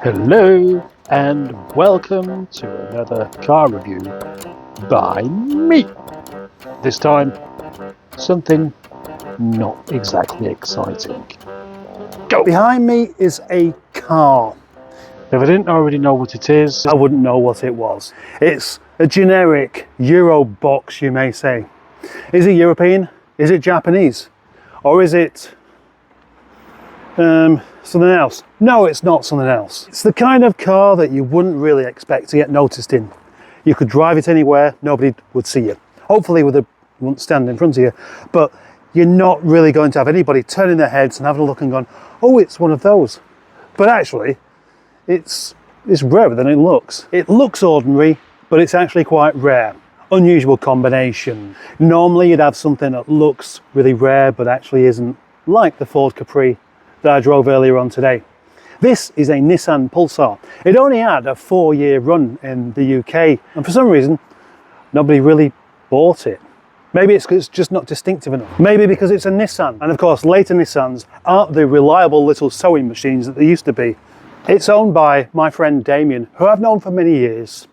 Hello and welcome to another car review by me. This time, something not exactly exciting. Go! Behind me is a car. If I didn't already know what it is, I wouldn't know what it was. It's a generic Euro box, you may say. Is it European? Is it Japanese? Or is it something else? No, it's not something else. It's the kind of car that you wouldn't really expect to get noticed in. You could drive it anywhere, nobody would see you. Hopefully won't stand in front of you, but you're not really going to have anybody turning their heads and having a look and going, oh, it's one of those. But actually, it's rarer than it looks. It looks ordinary, but it's actually quite rare. Unusual combination. Normally you'd have something that looks really rare, but actually isn't, like the Ford Capri that I drove earlier on today. This is a Nissan Pulsar. It only had a 4-year run in the UK, and for some reason, nobody really bought it. Maybe it's because it's just not distinctive enough. Maybe because it's a Nissan. And of course, later Nissans aren't the reliable little sewing machines that they used to be. It's owned by my friend Damien, who I've known for many years.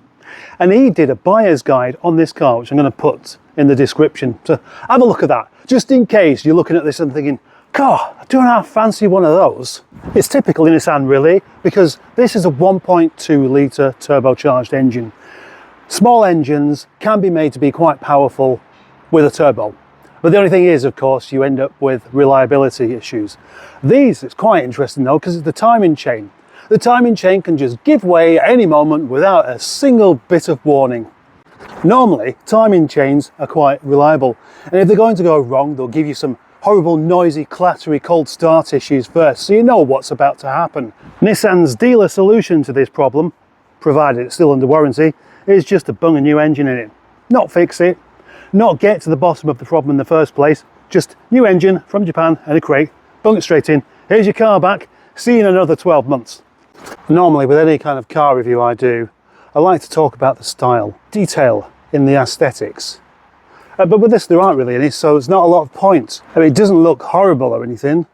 And he did a buyer's guide on this car, which I'm going to put in the description. So have a look at that, just in case you're looking at this and thinking, God, I don't half fancy one of those. It's typical in Nissan really, because this is a 1.2 litre turbocharged engine. Small engines can be made to be quite powerful with a turbo. But the only thing is, of course, you end up with reliability issues. These, it's quite interesting though, because it's the timing chain. The timing chain can just give way at any moment without a single bit of warning. Normally, timing chains are quite reliable, and if they're going to go wrong, they'll give you some horrible, noisy, clattery cold start issues first, so you know what's about to happen. Nissan's dealer solution to this problem, provided it's still under warranty, is just to bung a new engine in it. Not fix it, not get to the bottom of the problem in the first place, just new engine from Japan and a crate, bung it straight in, here's your car back, see you in another 12 months. Normally with any kind of car review I do, I like to talk about the style, detail in the aesthetics. But with this there aren't really any, so it's not a lot of point. I mean, it doesn't look horrible or anything.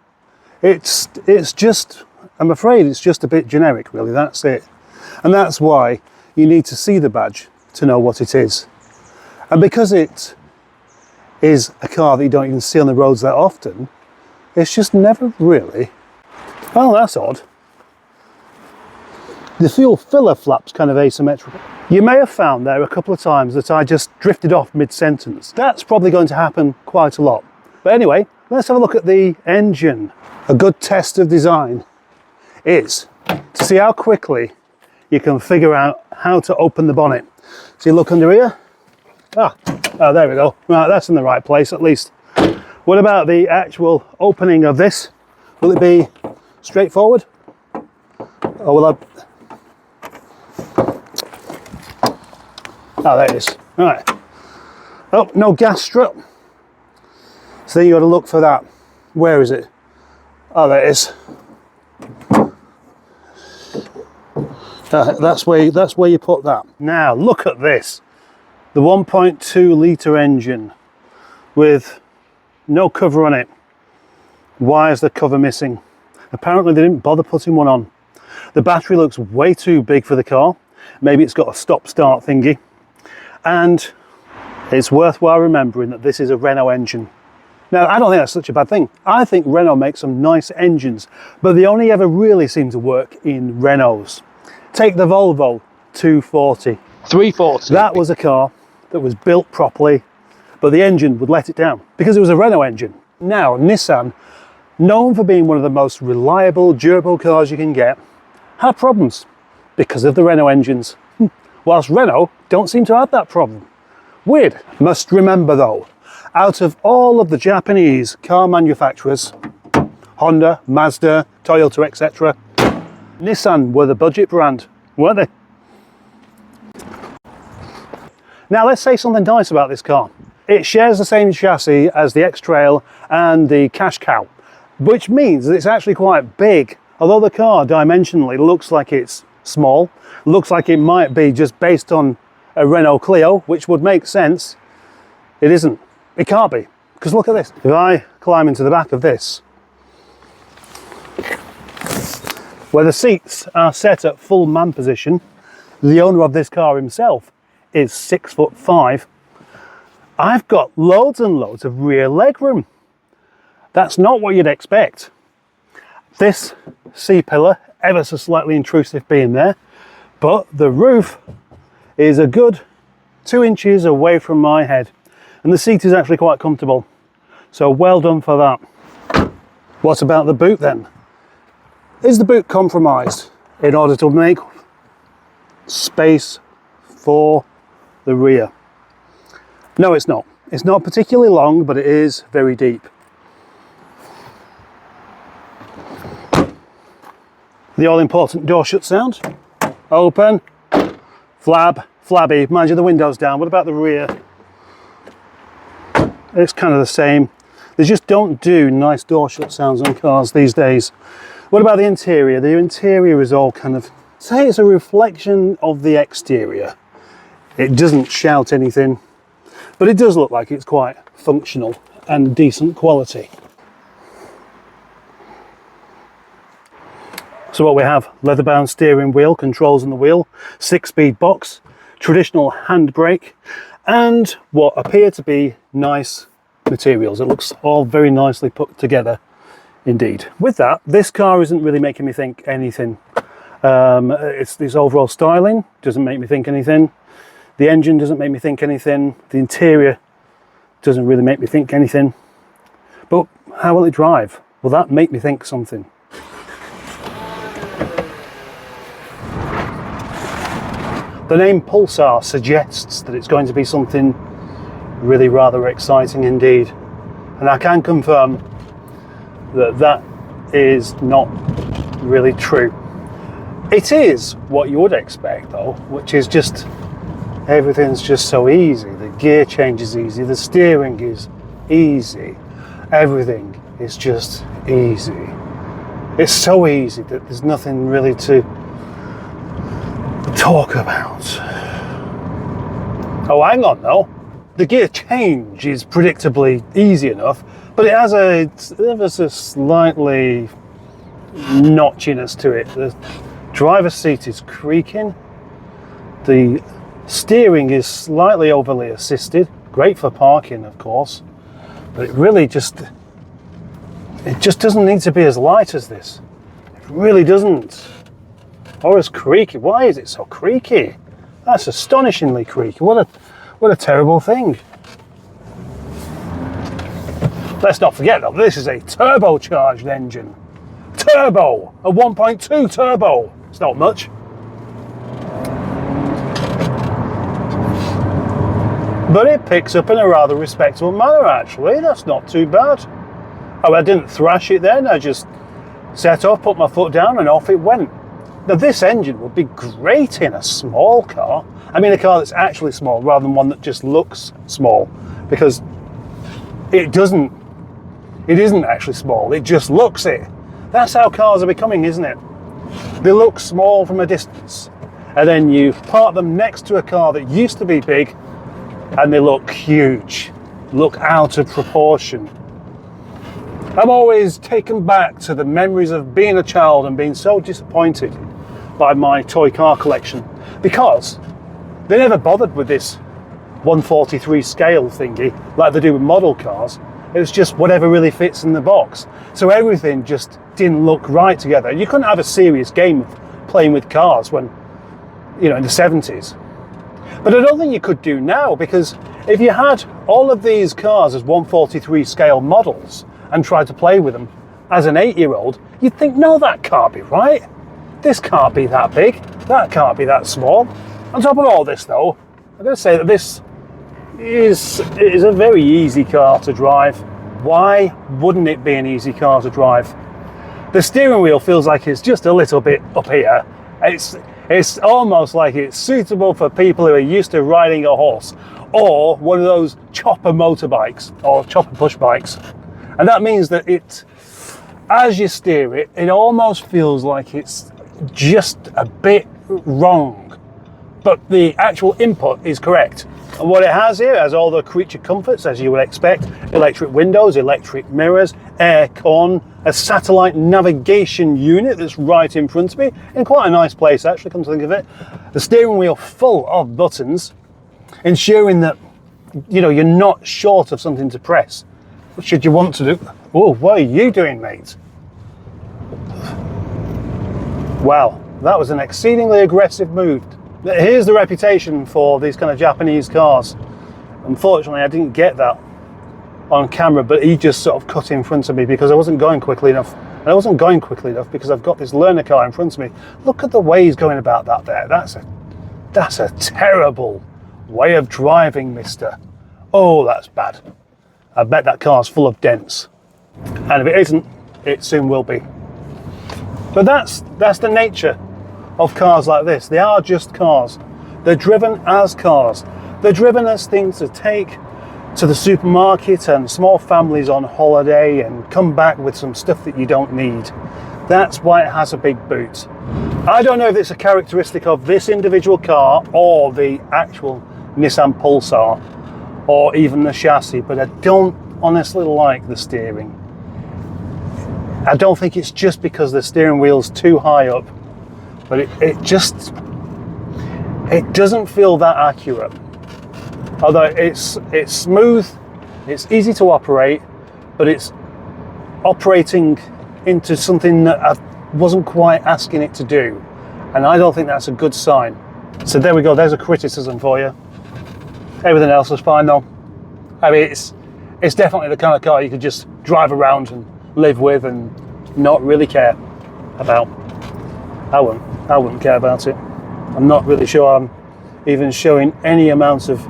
It's just, I'm afraid it's just a bit generic really, that's it. And that's why you need to see the badge to know what it is. And because it is a car that you don't even see on the roads that often, it's just never really, well, that's odd. The fuel filler flap's kind of asymmetrical. You may have found there a couple of times that I just drifted off mid-sentence. That's probably going to happen quite a lot. But anyway, let's have a look at the engine. A good test of design is to see how quickly you can figure out how to open the bonnet. So you look under here. Oh, there we go. Right, that's in the right place at least. What about the actual opening of this? Will it be straightforward? Or will I... Oh, there it is. Right. Oh, no gas strut. So you got to look for that. Where is it? Oh, there it is. That's where you put that. Now look at this. The 1.2 litre engine with no cover on it. Why is the cover missing? Apparently they didn't bother putting one on. The battery looks way too big for the car. Maybe it's got a stop-start thingy. And it's worthwhile remembering that this is a Renault engine. Now, I don't think that's such a bad thing. I think Renault makes some nice engines, but they only ever really seem to work in Renaults. Take the Volvo 240. 340. That was a car that was built properly, but the engine would let it down because it was a Renault engine. Now, Nissan, known for being one of the most reliable, durable cars you can get, had problems because of the Renault engines. Whilst Renault don't seem to have that problem. Weird. Must remember though, out of all of the Japanese car manufacturers, Honda, Mazda, Toyota, etc., Nissan were the budget brand, weren't they? Now let's say something nice about this car. It shares the same chassis as the X-Trail and the Cash Cow, which means that it's actually quite big. Although the car dimensionally looks like it's small, looks like it might be just based on a Renault Clio, which would make sense, it isn't. It can't be, because look at this. If I climb into the back of this, where the seats are set at full man position. The owner of this car himself is 6'5". I've got loads and loads of rear legroom. That's not what you'd expect. This C-pillar, ever so slightly intrusive being there, but the roof is a good 2 inches away from my head, and the seat is actually quite comfortable. So well done for that. What about the boot then? Is the boot compromised in order to make space for the rear? No, it's not. It's not particularly long, but it is very deep. The all-important door shut sound. Open, flab, flabby. Mind you, the window's down. What about the rear? It's kind of the same. They just don't do nice door shut sounds on cars these days. What about the interior? The interior is all kind of, say it's a reflection of the exterior. It doesn't shout anything, but it does look like it's quite functional and decent quality. So what we have, leather-bound steering wheel, controls on the wheel, 6-speed box, traditional handbrake, and what appear to be nice materials. It looks all very nicely put together indeed. With that, this car isn't really making me think anything. It's this overall styling doesn't make me think anything. The engine doesn't make me think anything. The interior doesn't really make me think anything. But how will it drive? Will that make me think something? The name Pulsar suggests that it's going to be something really rather exciting indeed. And I can confirm that that is not really true. It is what you would expect though, which is just, everything's just so easy. The gear change is easy, the steering is easy, everything is just easy. It's so easy that there's nothing really to talk about. Oh, hang on though. The gear change is predictably easy enough, but it has ever so slightly notchiness to it. The driver's seat is creaking. The steering is slightly overly assisted. Great for parking, of course, but it just doesn't need to be as light as this. It really doesn't. Or as creaky. Why is it so creaky? That's astonishingly creaky. What a terrible thing. Let's not forget though, this is a turbocharged engine. Turbo! A 1.2 turbo. It's not much. But it picks up in a rather respectable manner actually. That's not too bad. Oh, I didn't thrash it then. I just set off, put my foot down and off it went. Now this engine would be great in a small car. I mean a car that's actually small rather than one that just looks small, because it isn't actually small, it just looks it. That's how cars are becoming, isn't it? They look small from a distance, and then you park them next to a car that used to be big and they look huge, look out of proportion. I'm always taken back to the memories of being a child and being so disappointed by my toy car collection, because they never bothered with this 1/43 scale thingy like they do with model cars. It was just whatever really fits in the box. So everything just didn't look right together. You couldn't have a serious game of playing with cars when, you know, in the 70s. But I don't think you could do now, because if you had all of these cars as 1/43 scale models and tried to play with them as an 8-year-old, you'd think, no, that can't be right. This can't be that big. That can't be that small. On top of all this though, I've got to say that this is a very easy car to drive. Why wouldn't it be an easy car to drive? The steering wheel feels like it's just a little bit up here. It's almost like it's suitable for people who are used to riding a horse, or one of those chopper motorbikes or chopper push bikes. And that means that as you steer it, it almost feels like it's just a bit wrong, but the actual input is correct. And what it has here, it has all the creature comforts as you would expect: electric windows, electric mirrors, air con, a satellite navigation unit that's right in front of me, in quite a nice place actually, come to think of it. The steering wheel full of buttons, ensuring that you're not short of something to press should you want to do. Oh, what are you doing, mate? Wow, that was an exceedingly aggressive move. Here's the reputation for these kind of Japanese cars. Unfortunately, I didn't get that on camera, but he just sort of cut in front of me because I wasn't going quickly enough. And I wasn't going quickly enough because I've got this learner car in front of me. Look at the way he's going about that there. That's a terrible way of driving, mister. Oh, that's bad. I bet that car's full of dents. And if it isn't, it soon will be. But that's the nature of cars like this. They are just cars. They're driven as cars. They're driven as things to take to the supermarket and small families on holiday and come back with some stuff that you don't need. That's why it has a big boot. I don't know if it's a characteristic of this individual car or the actual Nissan Pulsar or even the chassis, but I don't honestly like the steering. I don't think it's just because the steering wheel's too high up, but it doesn't feel that accurate. Although it's smooth, it's easy to operate, but it's operating into something that I wasn't quite asking it to do, and I don't think that's a good sign. So there we go, there's a criticism for you. Everything else was fine though. I mean, it's definitely the kind of car you could just drive around and live with and not really care about. I wouldn't care about it. I'm not really sure I'm even showing any amount of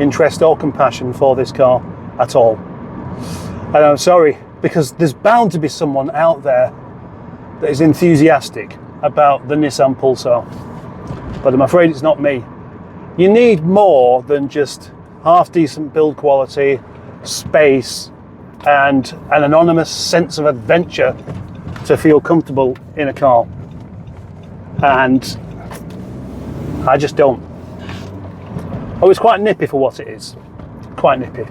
interest or compassion for this car at all. And I'm sorry, because there's bound to be someone out there that is enthusiastic about the Nissan Pulsar, but I'm afraid it's not me. You need more than just half decent build quality, space, and an anonymous sense of adventure to feel comfortable in a car. And I just don't. Oh, it's quite nippy for what it is. Quite nippy.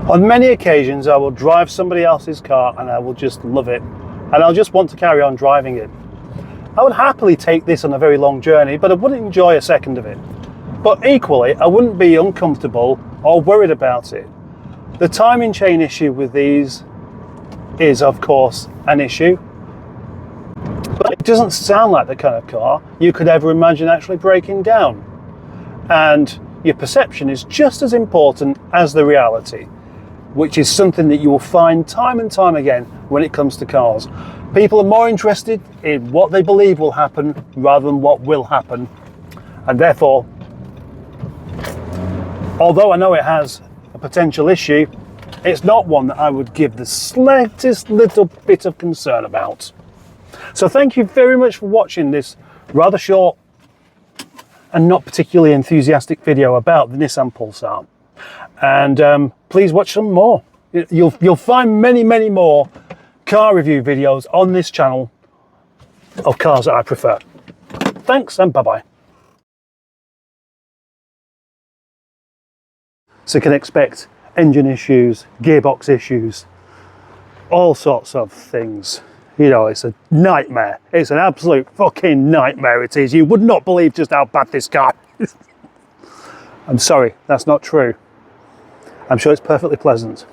On many occasions, I will drive somebody else's car and I will just love it. And I'll just want to carry on driving it. I would happily take this on a very long journey, but I wouldn't enjoy a second of it. But equally, I wouldn't be uncomfortable or worried about it. The timing chain issue with these is, of course, an issue. But it doesn't sound like the kind of car you could ever imagine actually breaking down. And your perception is just as important as the reality, which is something that you will find time and time again when it comes to cars. People are more interested in what they believe will happen rather than what will happen. And therefore, although I know it has a potential issue, it's not one that I would give the slightest little bit of concern about. So thank you very much for watching this rather short and not particularly enthusiastic video about the Nissan Pulsar. And please watch some more. You'll find many, many more car review videos on this channel of cars that I prefer. Thanks and bye-bye. So you can expect engine issues, gearbox issues, all sorts of things. You know, it's a nightmare. It's an absolute fucking nightmare it is. You would not believe just how bad this car is. I'm sorry, that's not true. I'm sure it's perfectly pleasant.